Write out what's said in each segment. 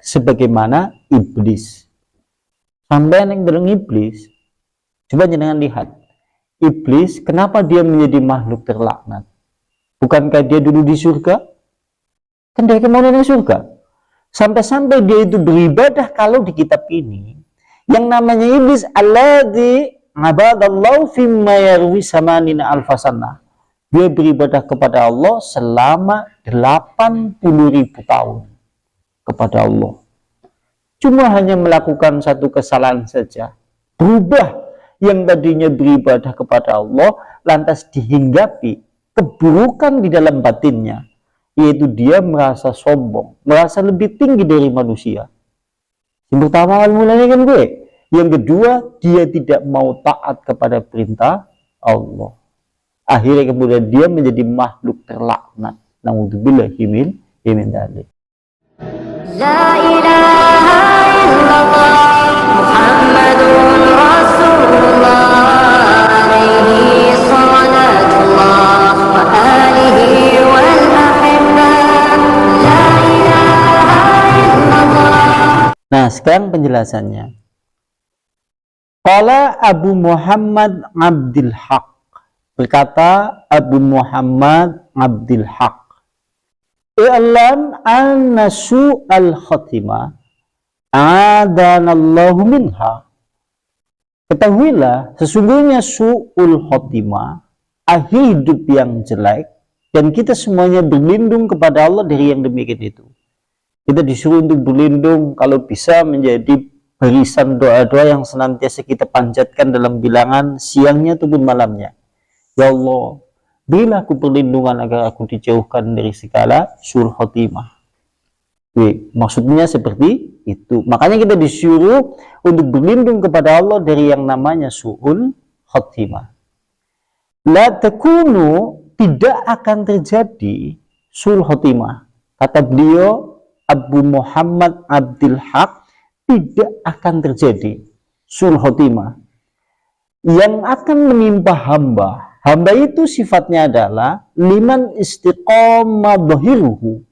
sebagaimana iblis. Sampai yang dalam iblis, coba jangan lihat iblis, kenapa dia menjadi makhluk terlaknat? Bukankah dia dulu di surga? Kan dari kemudian di surga. Sampai-sampai dia itu beribadah, kalau di kitab ini yang namanya iblis, alladzi abadallahu fimma yarwi samanina alfasana, dia beribadah kepada Allah selama 80.000 tahun kepada Allah. Cuma hanya melakukan satu kesalahan saja, berubah yang tadinya beribadah kepada Allah, lantas dihinggapi keburukan di dalam batinnya, yaitu dia merasa sombong, merasa lebih tinggi dari manusia. Yang pertama awal mulanya kan gue. Yang kedua, dia tidak mau taat kepada perintah Allah. Akhirnya kemudian dia menjadi makhluk terlaknat. Na'udzubillahi min dzalik. La ilaha illallah Muhammadun Rasulullah alaihi salatullah wa alihi wal ahibbah. La ilaha illallah. Nah, sekarang penjelasannya. Qala Abu Muhammad Abdul Haq, berkata Abu Muhammad Abdul Haq, i'lam anna su'al khatimah adanallahu minha. Ketahuilah sesungguhnya su'ul khatimah, akhir hidup yang jelek, dan kita semuanya berlindung kepada Allah dari yang demikian itu. Kita disuruh untuk berlindung, kalau bisa menjadi barisan doa-doa yang senantiasa kita panjatkan dalam bilangan siangnya ataupun malamnya. Ya Allah, berilah aku perlindungan agar aku dijauhkan dari segala su'ul khotimah. Maksudnya seperti itu. Makanya kita disuruh untuk berlindung kepada Allah dari yang namanya su'ul khotimah. La takunu, tidak akan terjadi su'ul khotimah. Kata beliau Abu Muhammad Abdul Haq, tidak akan terjadi su'ul khotimah yang akan menimpa hamba. Hamba itu sifatnya adalah liman istiqomah dhahiruhu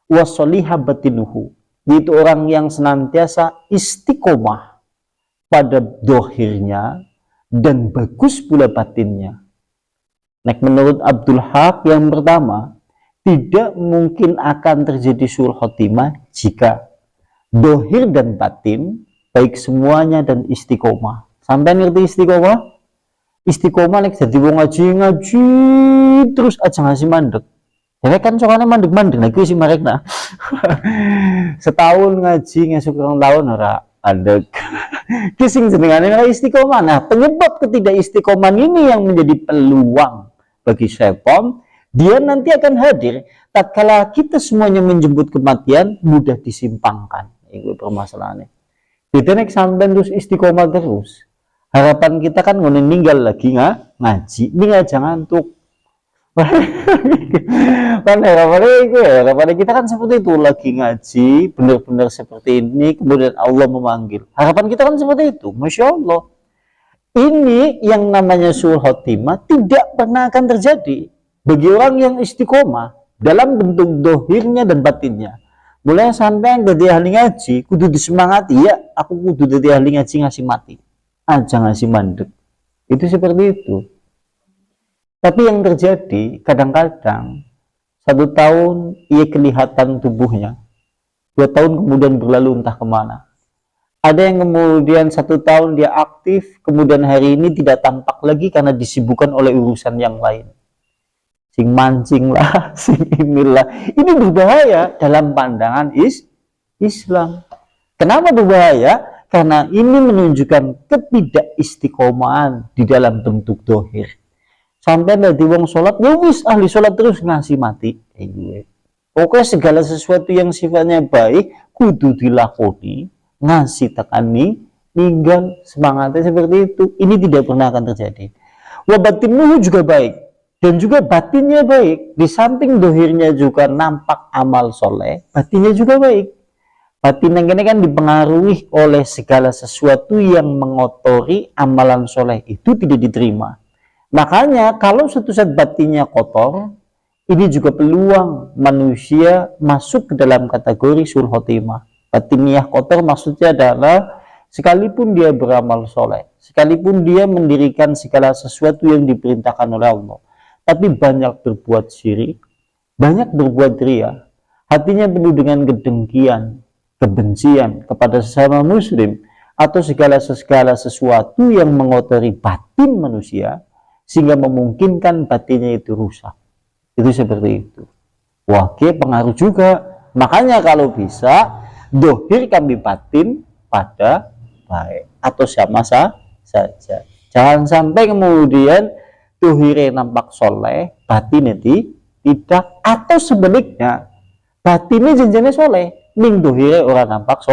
wa sholiha batinuhu, yaitu orang yang senantiasa istiqomah pada dohirnya dan bagus pula batinnya. Nah, menurut Abdul Haq yang pertama, tidak mungkin akan terjadi su'ul khotimah jika dohir dan batin baik semuanya dan istiqomah. Sampai ngerti istiqomah? Istiqomah nek jadi wong ngaji terus aja ngasih mandek. Ya kan soalnya mandek-mandek lagi sih mereka. Setahun ngaji ngasuk orang tahun ora mandek. Kising jenengane istiqomah. Nah, penyebab ketidakistiqomahan ini yang menjadi peluang bagi syaitan, dia nanti akan hadir tatkala kita semuanya menjemput kematian, mudah disimpangkan. Itu permasalahannya. Kita nek sampai terus istiqomah terus, harapan kita kan ngono ninggal lagi ngaji, ini aja ngantuk. Kan harapannya kita kan seperti itu, lagi ngaji benar-benar seperti ini, kemudian Allah memanggil. Harapan kita kan seperti itu. Masya Allah. Ini yang namanya su'ul khotimah tidak pernah akan terjadi bagi orang yang istiqomah dalam bentuk dohirnya dan batinnya. Mulai sampai dari ahli ngaji, kudu disemangati, ya aku kudu dari ahli ngaji ngasih mati, aja ngasih mandek. Itu seperti itu. Tapi yang terjadi kadang-kadang 1 tahun ia kelihatan tubuhnya, 2 tahun kemudian berlalu entah kemana. Ada yang kemudian 1 tahun dia aktif, kemudian hari ini tidak tampak lagi karena disibukkan oleh urusan yang lain. Sing mancing lah, sing inilah. Ini berbahaya dalam pandangan Islam. Kenapa berbahaya? Karena ini menunjukkan ketidakistiqomahan di dalam bentuk dohir. Sampai dari wong sholat, ya wis ahli sholat terus ngasih mati. Oke, segala sesuatu yang sifatnya baik kudu dilakoni, ngasih tekani, ninggal semangatnya seperti itu. Ini tidak pernah akan terjadi. Wabatinuhu juga baik. Dan juga batinnya baik, di samping dohirnya juga nampak amal soleh, batinnya juga baik. Batin yang ini kan dipengaruhi oleh segala sesuatu yang mengotori amalan soleh, itu tidak diterima. Makanya kalau suatu saat batinnya kotor, ini juga peluang manusia masuk ke dalam kategori su'ul khotimah. Batiniah kotor maksudnya adalah sekalipun dia beramal soleh, sekalipun dia mendirikan segala sesuatu yang diperintahkan oleh Allah, tapi banyak berbuat syirik, banyak berbuat riya, hatinya penuh dengan kedengkian, kebencian kepada sesama muslim, atau segala sesuatu yang mengotori batin manusia, sehingga memungkinkan batinnya itu rusak. Itu seperti itu. Wah, pengaruh juga. Makanya kalau bisa, dohir kami batin pada baik atau sama saja. Jangan sampai kemudian dohirnya nampak soleh, batinnya tidak, atau sebaliknya batinnya jenjangnya soleh, ning dohirnya orang nampak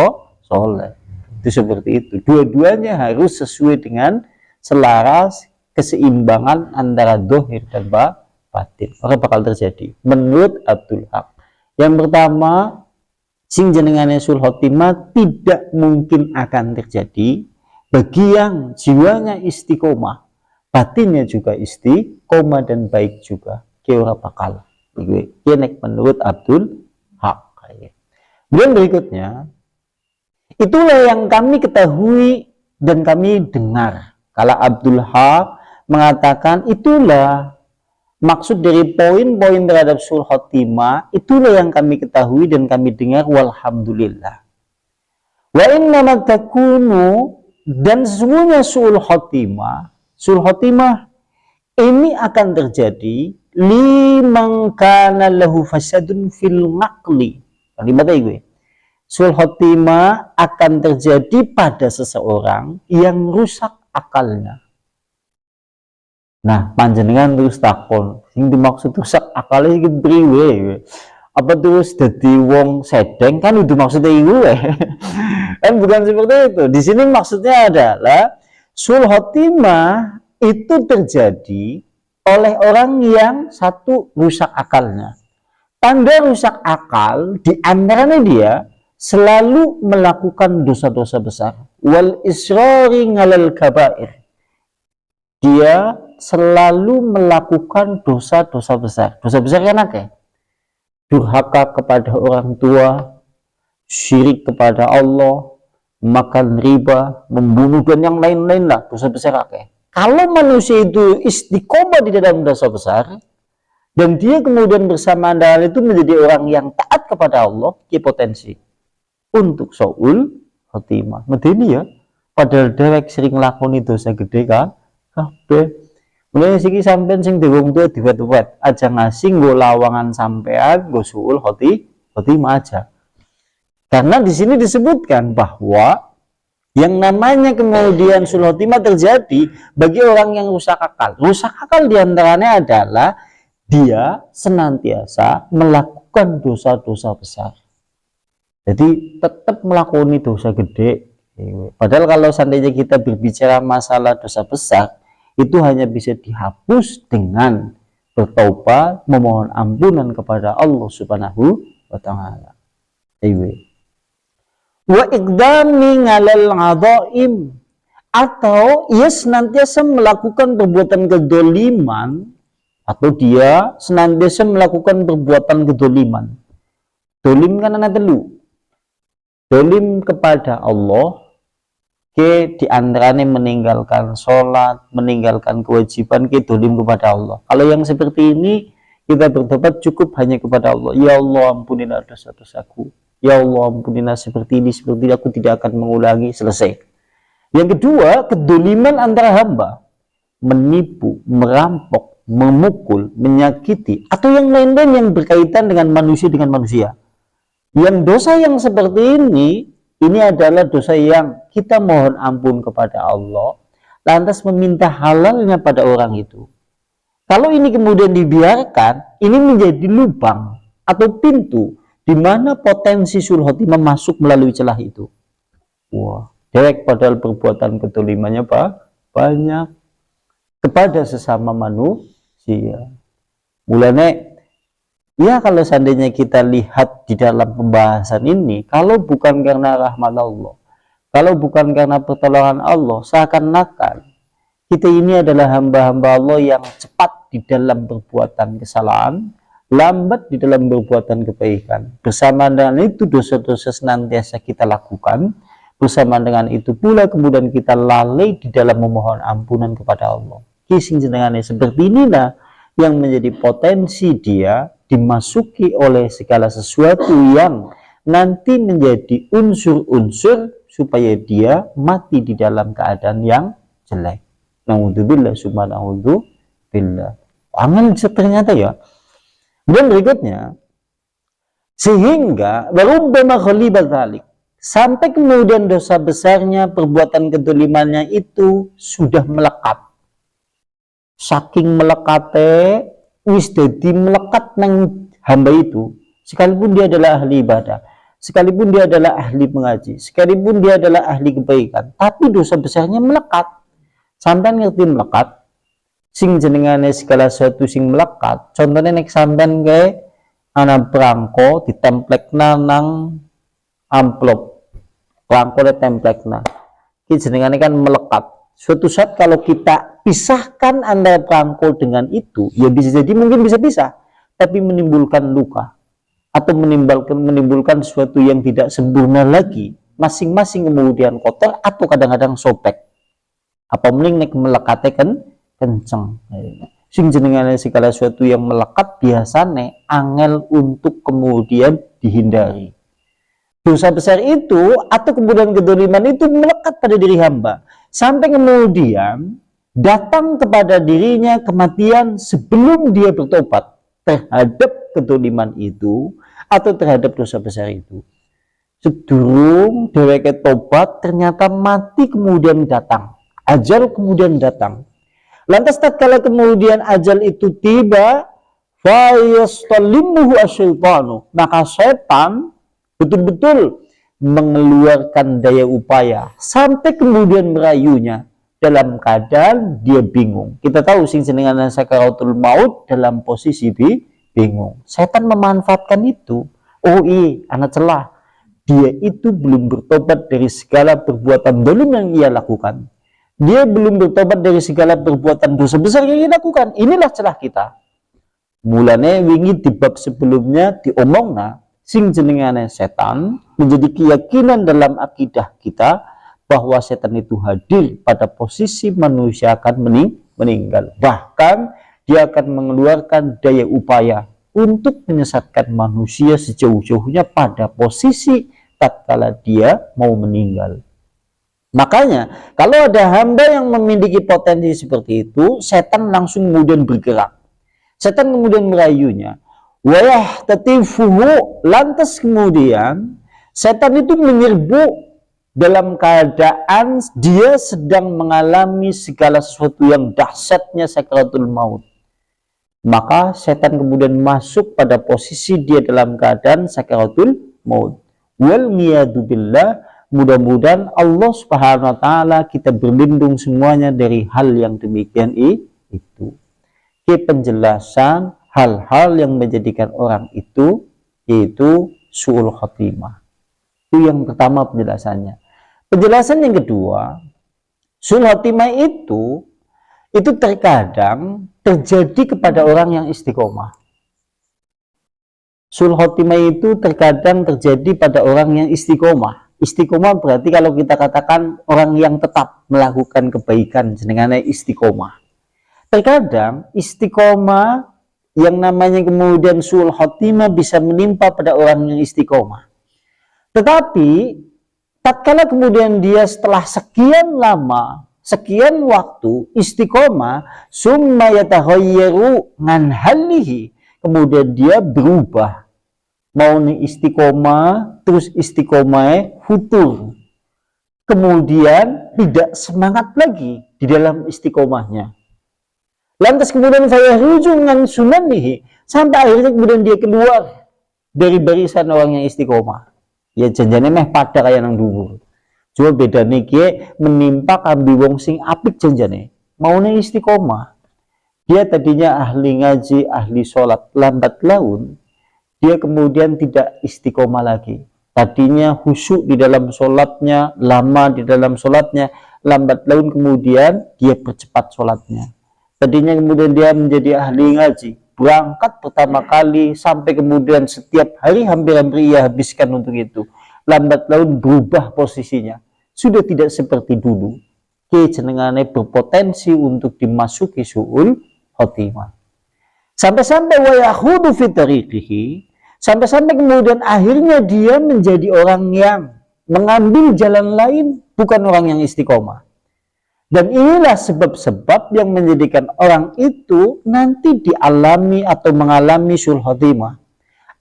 soleh. Itu seperti itu. Dua-duanya harus sesuai dengan selaras, keseimbangan antara dohir dan batin. Maka bakal terjadi menurut Abdul Haq. Yang pertama, sing jenengane sul khotimah tidak mungkin akan terjadi bagi yang jiwanya istiqomah, batinnya juga istiqomah dan baik juga. Kira bakal nek menurut Abdul Haq. Kemudian berikutnya, itulah yang kami ketahui dan kami dengar. Kalau Abdul Haq mengatakan itulah maksud dari poin-poin terhadap sul khotimah, itulah yang kami ketahui dan kami dengar, walhamdulillah. Wa innama takunu, dan sesungguhnya sul khotimah ini akan terjadi liman kana lahu fasadun fil naqli. Kalimatnya gue. Sul khotimah akan terjadi pada seseorang yang rusak akalnya. Nah, panjenengan terus takon, sing dimaksud rusak akalnya iki priwe? Apa terus dadi wong sedeng, kan itu maksudnya iku kan bukan seperti itu. Di sini maksudnya adalah sul khotimah itu terjadi oleh orang yang satu rusak akalnya. Tanda rusak akal di antaranya dia selalu melakukan dosa-dosa besar, wal israri ngalal kabair. Dia selalu melakukan dosa-dosa besar. Dosa besar kan akeh. Durhaka kepada orang tua, syirik kepada Allah, makan riba, membunuh dan yang lain-lain lah, dosa besar akeh. Kalau manusia itu istiqomah di dalam dosa besar dan dia kemudian bersamaan dengan itu menjadi orang yang taat kepada Allah, potensi untuk saul khotimah. Medeni ya, padahal dewek sering lakoni dosa gede kan. Kabeh. Mulai siki sampean sing dewong tuwa diwet-wet, aja ngasih nggo lawangan sampean, nggo suul khotimah aja. Karena di sini disebutkan bahwa yang namanya kemudian sul khotimah terjadi bagi orang yang rusak akal. Rusak akal diantaranya adalah dia senantiasa melakukan dosa-dosa besar. Jadi tetap melakoni dosa gede. Padahal kalau seandainya kita berbicara masalah dosa besar, itu hanya bisa dihapus dengan bertaubat, memohon ampunan kepada Allah Subhanahu wa taala. Wa iqdami ngalal ghadaim, atau ia senantiasa melakukan perbuatan kedoliman, atau dia senantiasa melakukan perbuatan kedoliman. Dolim kan ana telu. Dolim kepada Allah, ke diantaranya meninggalkan sholat, meninggalkan kewajiban, ke dolim kepada Allah. Kalau yang seperti ini kita bertobat cukup hanya kepada Allah. Ya Allah, ampunilah dosa-dosaku. Ya Allah, ampunilah seperti ini aku tidak akan mengulangi. Selesai. Yang kedua, kedoliman antara hamba, menipu, merampok, memukul, menyakiti, atau yang lain-lain yang berkaitan dengan manusia. Yang dosa yang seperti ini adalah dosa yang kita mohon ampun kepada Allah, lantas meminta halalnya pada orang itu. Kalau ini kemudian dibiarkan, ini menjadi lubang atau pintu di mana potensi sul khotimah masuk melalui celah itu. Wah, dewek padahal perbuatan kedolimannya banyak kepada sesama manusia. Mulanya, ya kalau seandainya kita lihat di dalam pembahasan ini, kalau bukan karena rahmat Allah, kalau bukan karena pertolongan Allah, seakan-akan kita ini adalah hamba-hamba Allah yang cepat di dalam perbuatan kesalahan, lambat di dalam perbuatan kebaikan. Bersama dengan itu dosa-dosa senantiasa kita lakukan. Bersama dengan itu pula kemudian kita lalai di dalam memohon ampunan kepada Allah. Kising jenengannya seperti inilah yang menjadi potensi dia dimasuki oleh segala sesuatu yang nanti menjadi unsur-unsur supaya dia mati di dalam keadaan yang jelek. Na'udzubillah summa na'udzubillah. Angel ternyata ya. Dan berikutnya, sehingga warubbama ghaliba dzalik, sampai kemudian dosa besarnya, perbuatan kedolimannya itu sudah melekat. Saking melekatnya, wis dadi melekat nang hamba itu, sekalipun dia adalah ahli ibadah, sekalipun dia adalah ahli mengaji, sekalipun dia adalah ahli kebaikan, tapi dosa besarnya melekat. Sampai ngerti melekat, sing jenengane segala sesuatu sing melekat. Contohnya nek sampean kae ana prangko ditemplekna nang amplop, prangko ditemplekna, iki jenengane kan melekat. Suatu saat kalau kita pisahkan antara prangko dengan itu, ya bisa jadi mungkin bisa pisah, tapi menimbulkan luka atau menimbulkan sesuatu yang tidak sempurna lagi, masing-masing kemudian kotor atau kadang-kadang sobek. Apa mending nek melekate kan kenceng. Sing jenengane segala sesuatu yang melekat biasane angel untuk kemudian dihindari. Dosa besar itu atau kemudian kedoliman itu melekat pada diri hamba sampai kemudian datang kepada dirinya kematian sebelum dia bertobat terhadap kedoliman itu atau terhadap dosa besar itu. Sedurung dheweke tobat ternyata mati kemudian datang, ajal kemudian datang. Lantas tatkala kemudian ajal itu tiba, fayastalimuhu asyaitanu, maka setan betul-betul mengeluarkan daya upaya sampai kemudian merayunya dalam keadaan dia bingung. Kita tahu sing jenengan sakaratul maut dalam posisi bingung. Setan memanfaatkan itu. Oh iya, anak celah. Dia itu belum bertobat dari segala perbuatan dolim yang ia lakukan. Dia belum bertobat dari segala perbuatan dosa besar yang ia lakukan. Inilah celah kita. Mulanya wingi di bab sebelumnya diomongna sing jenengane setan menjadi keyakinan dalam akidah kita bahwa setan itu hadir pada posisi manusia akan meninggal. Bahkan dia akan mengeluarkan daya upaya untuk menyesatkan manusia sejauh-jauhnya pada posisi tatkala dia mau meninggal. Makanya kalau ada hamba yang memiliki potensi seperti itu, setan langsung kemudian bergerak. Setan kemudian merayunya. Wayah tatifuhu, lantas kemudian setan itu menyerbu dalam keadaan dia sedang mengalami segala sesuatu yang dahsyatnya sakaratul maut. Maka setan kemudian masuk pada posisi dia dalam keadaan sakaratul maut. Wal niyadu billah, mudah-mudahan Allah Subhanahu wa taala kita berlindung semuanya dari hal yang demikian itu. Ke penjelasan hal-hal yang menjadikan orang itu yaitu su'ul khotimah. Itu yang pertama penjelasannya. Penjelasan yang kedua, su'ul khotimah itu terkadang terjadi kepada orang yang istiqomah. Su'ul khotimah itu terkadang terjadi pada orang yang istiqomah. Istiqomah berarti kalau kita katakan orang yang tetap melakukan kebaikan, jenengannya istiqomah. Terkadang istiqomah yang namanya kemudian su'ul khotimah bisa menimpa pada orang yang istiqomah. Tetapi tatkala kemudian dia setelah sekian lama, sekian waktu istiqomah, summa yataghayyaru ngan halihi, kemudian dia berubah. Mau nih istiqomah, terus istiqomah futur. Kemudian tidak semangat lagi di dalam istiqomahnya. Lantas kemudian saya rujungan sunanihi, sampai akhirnya kemudian dia keluar dari barisan orang yang istiqomah. Ya janjane meh pada kayak nang dhuwur. Cuma beda niki menimpa kambi wong sing apik janjane. Maune istiqomah. Dia tadinya ahli ngaji, ahli sholat, lambat laun dia kemudian tidak istiqomah lagi. Tadinya khusyuk di dalam sholatnya, lama di dalam sholatnya, lambat laun kemudian dia percepat sholatnya. Tadinya kemudian dia menjadi ahli ngaji, berangkat pertama kali sampai kemudian setiap hari hampir-hampir ia habiskan untuk itu, lambat laun berubah posisinya, sudah tidak seperti dulu, jenengane berpotensi untuk dimasuki su'ul khotimah. Sampai-sampai wa yakhudu fi tariqihi, sampai-sampai kemudian akhirnya dia menjadi orang yang mengambil jalan lain, bukan orang yang istiqomah. Dan inilah sebab-sebab yang menjadikan orang itu nanti dialami atau mengalami su'ul khotimah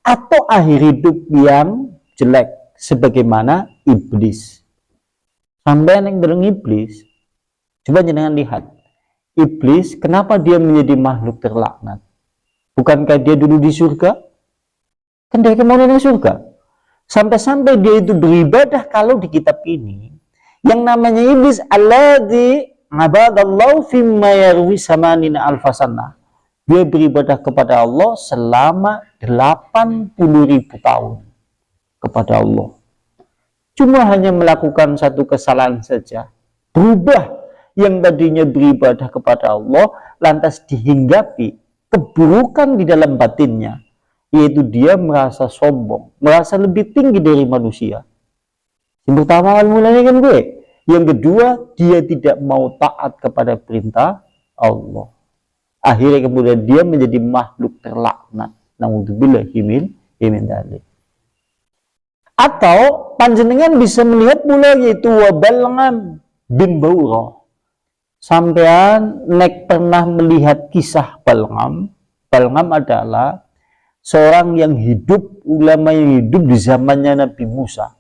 atau akhir hidup yang jelek, sebagaimana iblis. Sampai yang bereng iblis, coba jangan lihat iblis, kenapa dia menjadi makhluk terlaknat? Bukankah dia dulu di surga? Kan dia kemudian di surga. Sampai-sampai dia itu beribadah, kalau di kitab ini yang namanya iblis, alladzi ngabadallahu fimma yarwi samanina alfasana, dia beribadah kepada Allah selama 80.000 tahun kepada Allah. Cuma hanya melakukan satu kesalahan saja, berubah. Yang tadinya beribadah kepada Allah lantas dihinggapi keburukan di dalam batinnya, yaitu dia merasa sombong, merasa lebih tinggi dari manusia. Yang pertama awal mulanya kan gue. Yang kedua, dia tidak mau taat kepada perintah Allah. Akhirnya kemudian dia menjadi makhluk terlaknat. Naudzubillahi min dzalik. Atau panjenengan bisa melihat pula, yaitu Bal'am bin Ba'urah. Sampean nek pernah melihat kisah Bal'am. Bal'am adalah seorang yang hidup, ulama yang hidup di zamannya Nabi Musa.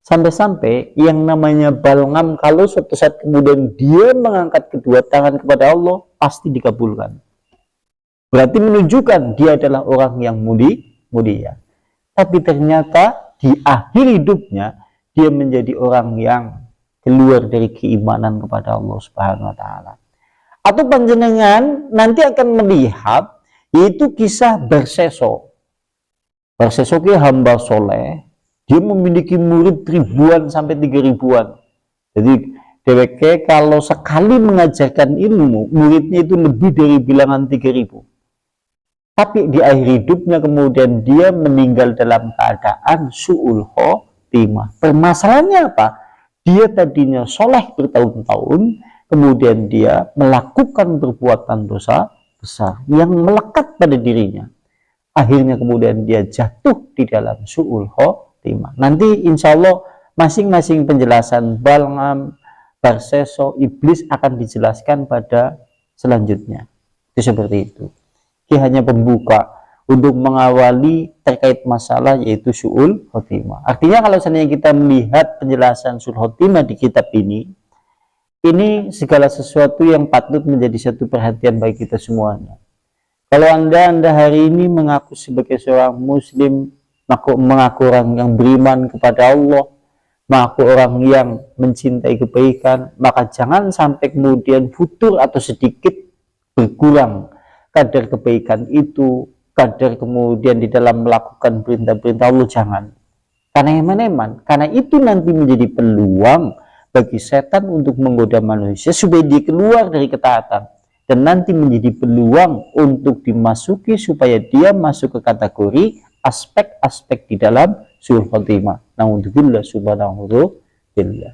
Sampai-sampai yang namanya Bal'am, kalau suatu saat kemudian dia mengangkat kedua tangan kepada Allah, pasti dikabulkan. Berarti menunjukkan dia adalah orang yang mulia. Tapi ternyata di akhir hidupnya dia menjadi orang yang keluar dari keimanan kepada Allah Subhanahu wa taala. Atau panjenengan nanti akan melihat, yaitu kisah Barseso. Barseso ki hamba soleh, dia memiliki murid ribuan sampai 3.000-an. Jadi DWK kalau sekali mengajarkan ilmu, muridnya itu lebih dari bilangan 3.000. Tapi di akhir hidupnya kemudian dia meninggal dalam keadaan su'ul khotimah. Permasalahannya apa? Dia tadinya soleh bertahun-tahun, kemudian dia melakukan perbuatan dosa besar yang melekat pada dirinya. Akhirnya kemudian dia jatuh di dalam su'ul khotimah. Nanti insya Allah masing-masing penjelasan Bal'am, Barseso, iblis akan dijelaskan pada selanjutnya. Itu seperti itu. Ini hanya pembuka untuk mengawali terkait masalah yaitu su'ul khotimah. Artinya kalau seandainya kita melihat penjelasan su'ul khotimah di kitab ini segala sesuatu yang patut menjadi satu perhatian bagi kita semuanya. Kalau anda hari ini mengaku sebagai seorang muslim, mengaku orang yang beriman kepada Allah, mengaku orang yang mencintai kebaikan, maka jangan sampai kemudian futur atau sedikit berkurang kadar kebaikan itu, kadar kemudian di dalam melakukan perintah-perintah Allah, jangan. Karena eman-eman, karena itu nanti menjadi peluang bagi setan untuk menggoda manusia supaya dia keluar dari ketaatan, dan nanti menjadi peluang untuk dimasuki supaya dia masuk ke kategori aspek-aspek di dalam su'ul khotimah. Naudzubillah subhanahu wa ta'ala.